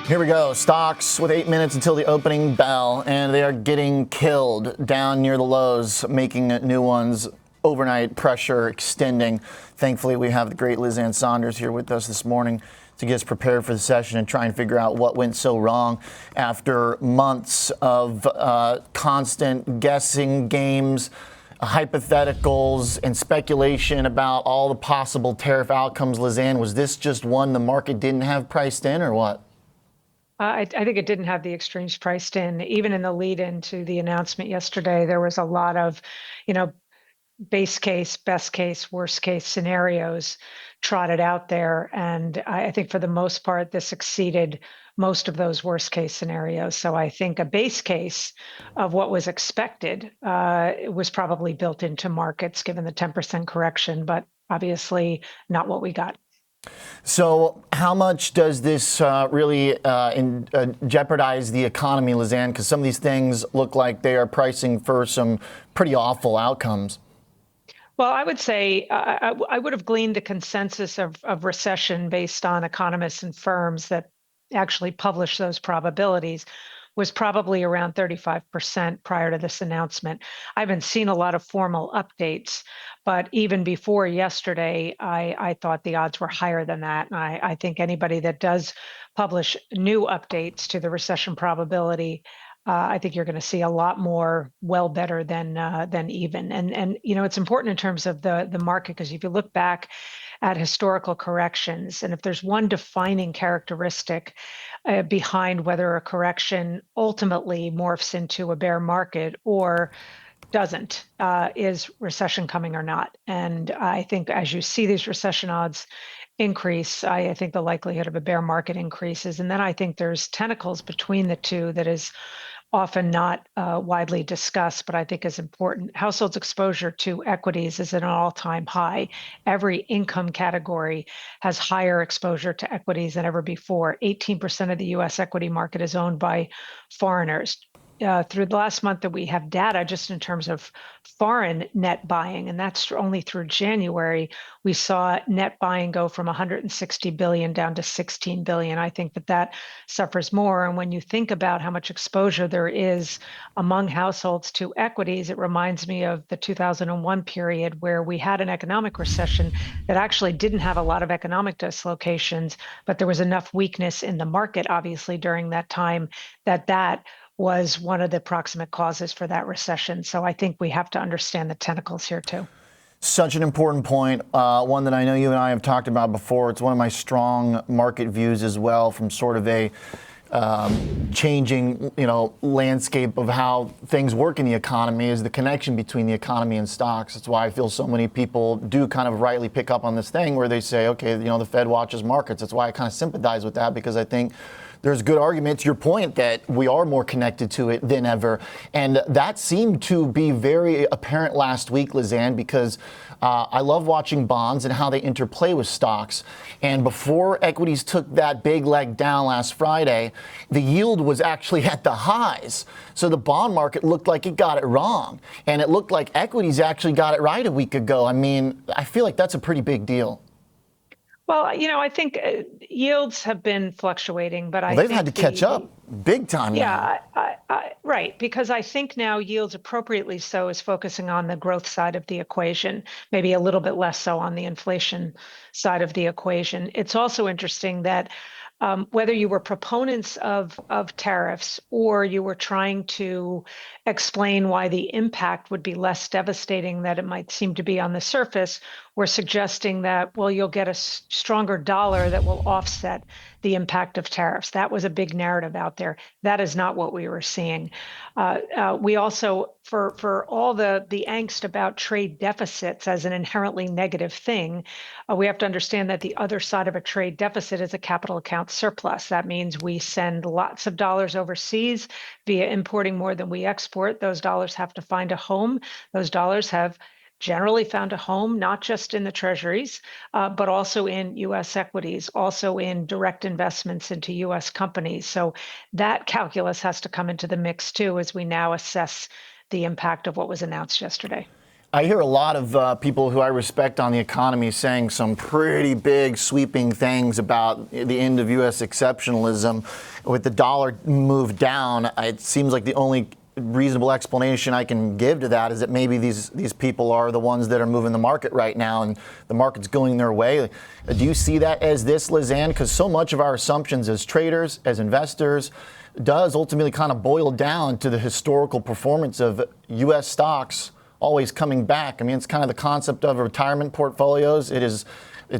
Here we go. Stocks with 8 minutes until the opening bell, and they are getting killed down near the lows, making new ones. Overnight pressure extending. Thankfully, we have the great Liz Ann Sonders here with us this morning to get us prepared for the session and try and figure out what went so wrong after months of constant guessing games, hypotheticals, and speculation about all the possible tariff outcomes. Liz Ann, was this just one the market didn't have priced in, or what? I think it didn't have the extremes priced in. Even in the lead into the announcement yesterday, there was a lot of, base case, best case, worst case scenarios trotted out there. And I think for the most part, this exceeded most of those worst case scenarios. So I think a base case of what was expected was probably built into markets given the 10% correction, but obviously not what we got. So how much does this really jeopardize the economy, Liz Ann? Because some of these things look like they are pricing for some pretty awful outcomes. Well, I would say I would have gleaned the consensus of recession based on economists and firms that actually publish those probabilities was probably around 35% prior to this announcement. I haven't seen a lot of formal updates, but even before yesterday, I thought the odds were higher than that. And I think anybody that does publish new updates to the recession probability, I think you're going to see a lot more better than even. And it's important in terms of the market, because if you look back at historical corrections, and if there's one defining characteristic behind whether a correction ultimately morphs into a bear market or doesn't, is recession coming or not. And I think as you see these recession odds increase, I think the likelihood of a bear market increases. And then I think there's tentacles between the two that is often not widely discussed, but I think is important. Households' exposure to equities is at an all-time high. Every income category has higher exposure to equities than ever before. 18% of the U.S. equity market is owned by foreigners. Through the last month that we have data just in terms of foreign net buying, and that's only through January, we saw net buying go from 160 billion down to 16 billion. I think that suffers more. And when you think about how much exposure there is among households to equities, it reminds me of the 2001 period where we had an economic recession that actually didn't have a lot of economic dislocations, but there was enough weakness in the market, obviously, during that time that was one of the proximate causes for that recession. So I think we have to understand the tentacles here too. Such an important point, one that I know you and I have talked about before. It's one of my strong market views as well, from sort of a changing, landscape of how things work in the economy, is the connection between the economy and stocks. That's why I feel so many people do kind of rightly pick up on this thing where they say, okay, the Fed watches markets. That's why I kind of sympathize with that, because I think there's good argument to your point that we are more connected to it than ever. And that seemed to be very apparent last week, Liz Ann, because I love watching bonds and how they interplay with stocks. And before equities took that big leg down last Friday, the yield was actually at the highs. So the bond market looked like it got it wrong. And it looked like equities actually got it right a week ago. I mean, I feel like that's a pretty big deal. Well, I think yields have been fluctuating, but they've had to catch up big time now. Yeah, right. Because I think now yields, appropriately so, is focusing on the growth side of the equation, maybe a little bit less so on the inflation side of the equation. It's also interesting that whether you were proponents of tariffs or you were trying to explain why the impact would be less devastating than it might seem to be on the surface, we're suggesting that, well, you'll get a stronger dollar that will offset the impact of tariffs. That was a big narrative out there. That is not what we were seeing. We also, for all the angst about trade deficits as an inherently negative thing, we have to understand that the other side of a trade deficit is a capital account surplus. That means we send lots of dollars overseas via importing more than we export. Those dollars have to find a home. Those dollars have generally found a home, not just in the treasuries, but also in U.S. equities, also in direct investments into U.S. companies. So that calculus has to come into the mix too, as we now assess the impact of what was announced yesterday. I hear a lot of people who I respect on the economy saying some pretty big sweeping things about the end of U.S. exceptionalism. With the dollar move down, it seems like the only reasonable explanation I can give to that is that maybe these people are the ones that are moving the market right now and the market's going their way. Do you see that as this, Liz Ann? Because so much of our assumptions as traders, as investors, does ultimately kind of boil down to the historical performance of U.S. stocks always coming back. I mean, it's kind of the concept of retirement portfolios. It's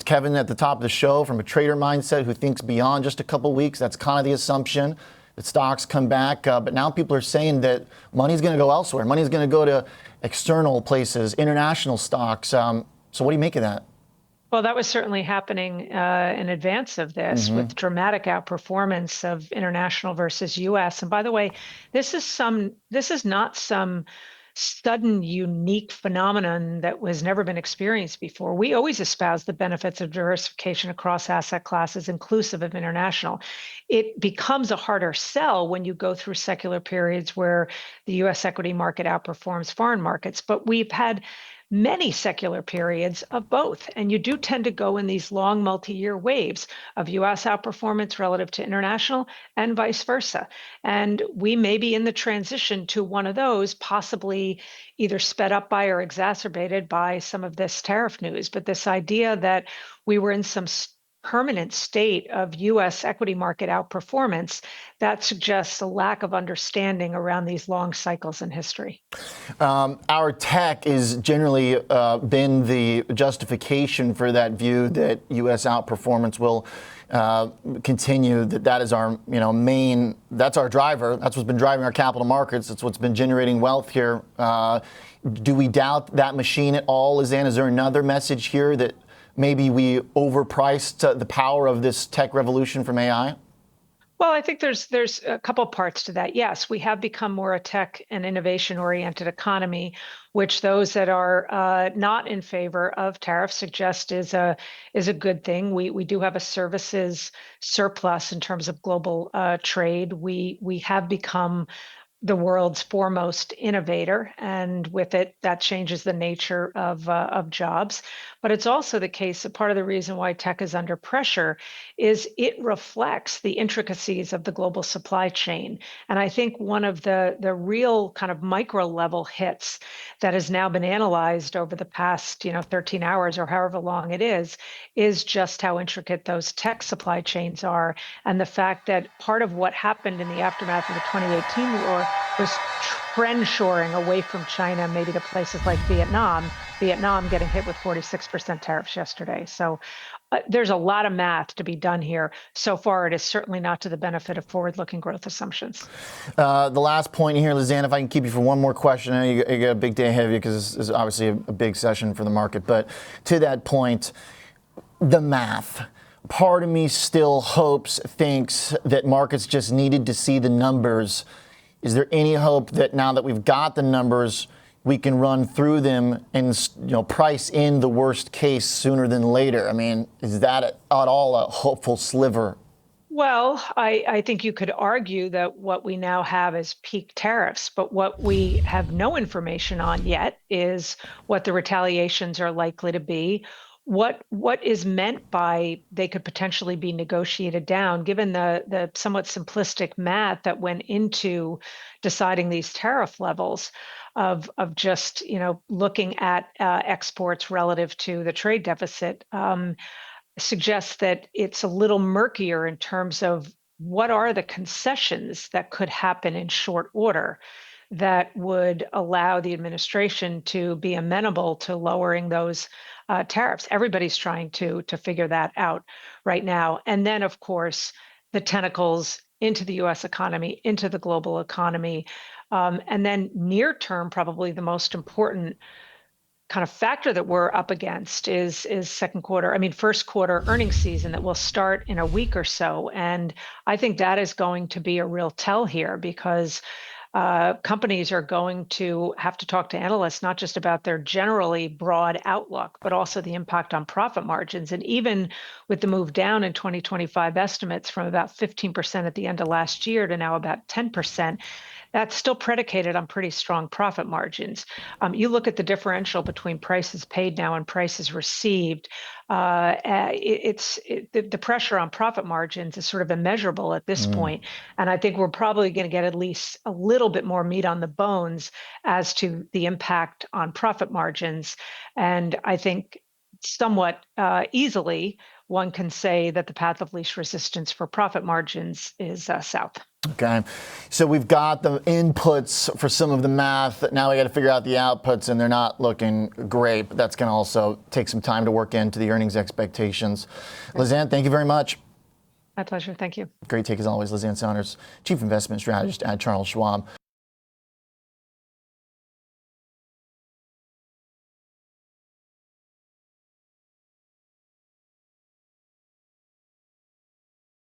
Kevin at the top of the show from a trader mindset who thinks beyond just a couple weeks. That's kind of the assumption that stocks come back. But now people are saying that money's going to go elsewhere. Money's going to go to external places, international stocks. So what do you make of that? Well, that was certainly happening in advance of this with dramatic outperformance of international versus U.S. And by the way, this is not some sudden unique phenomenon that was never been experienced before. We always espouse the benefits of diversification across asset classes, inclusive of international. It becomes a harder sell when you go through secular periods where the U.S. equity market outperforms foreign markets. But we've had many secular periods of both. And you do tend to go in these long multi-year waves of US outperformance relative to international and vice versa. And we may be in the transition to one of those, possibly either sped up by or exacerbated by some of this tariff news. But this idea that we were in some permanent state of US equity market outperformance, that suggests a lack of understanding around these long cycles in history. Our tech has generally been the justification for that view that U.S. outperformance will continue. That is our main. That's our driver. That's what's been driving our capital markets. That's what's been generating wealth here. Do we doubt that machine at all, Liz Ann? Is there another message here that maybe we overpriced the power of this tech revolution from AI? Well, I think there's a couple parts to that. Yes, we have become more a tech and innovation-oriented economy, which those that are not in favor of tariffs suggest is a good thing. We do have a services surplus in terms of global trade. We have become the world's foremost innovator, and with it, that changes the nature of jobs. But it's also the case that part of the reason why tech is under pressure is it reflects the intricacies of the global supply chain. And I think one of the real kind of micro level hits that has now been analyzed over the past 13 hours or however long it is just how intricate those tech supply chains are, and the fact that part of what happened in the aftermath of the 2018 war was trend shoring away from China, maybe to places like Vietnam getting hit with 46% tariffs yesterday. So there's a lot of math to be done here. So far, it is certainly not to the benefit of forward-looking growth assumptions. The last point here, Liz Ann, if I can keep you for one more question. I know you got a big day ahead of you because this is obviously a big session for the market. But to that point, the math. Part of me still thinks that markets just needed to see the numbers. Is there any hope that now that we've got the numbers, we can run through them and price in the worst case sooner than later? I mean, is that at all a hopeful sliver? Well, I think you could argue that what we now have is peak tariffs, but what we have no information on yet is what the retaliations are likely to be. What is meant by they could potentially be negotiated down, given the somewhat simplistic math that went into deciding these tariff levels of just looking at exports relative to the trade deficit, suggests that it's a little murkier in terms of what are the concessions that could happen in short order that would allow the administration to be amenable to lowering those tariffs. Everybody's trying to figure that out right now. And then, of course, the tentacles into the U.S. economy, into the global economy. And then near term, probably the most important kind of factor that we're up against is first quarter earnings season that will start in a week or so. And I think that is going to be a real tell here, because companies are going to have to talk to analysts, not just about their generally broad outlook, but also the impact on profit margins. And even with the move down in 2025 estimates from about 15% at the end of last year to now about 10%, that's still predicated on pretty strong profit margins. You look at the differential between prices paid now and prices received. The pressure on profit margins is sort of immeasurable at this point, and I think we're probably going to get at least a little bit more meat on the bones as to the impact on profit margins. And I think somewhat easily one can say that the path of least resistance for profit margins is south. Okay, so we've got the inputs for some of the math. Now we got to figure out the outputs, and they're not looking great. But that's going to also take some time to work into the earnings expectations. Liz Ann, thank you very much. My pleasure. Thank you. Great take as always, Liz Ann Sonders, Chief Investment Strategist at Charles Schwab.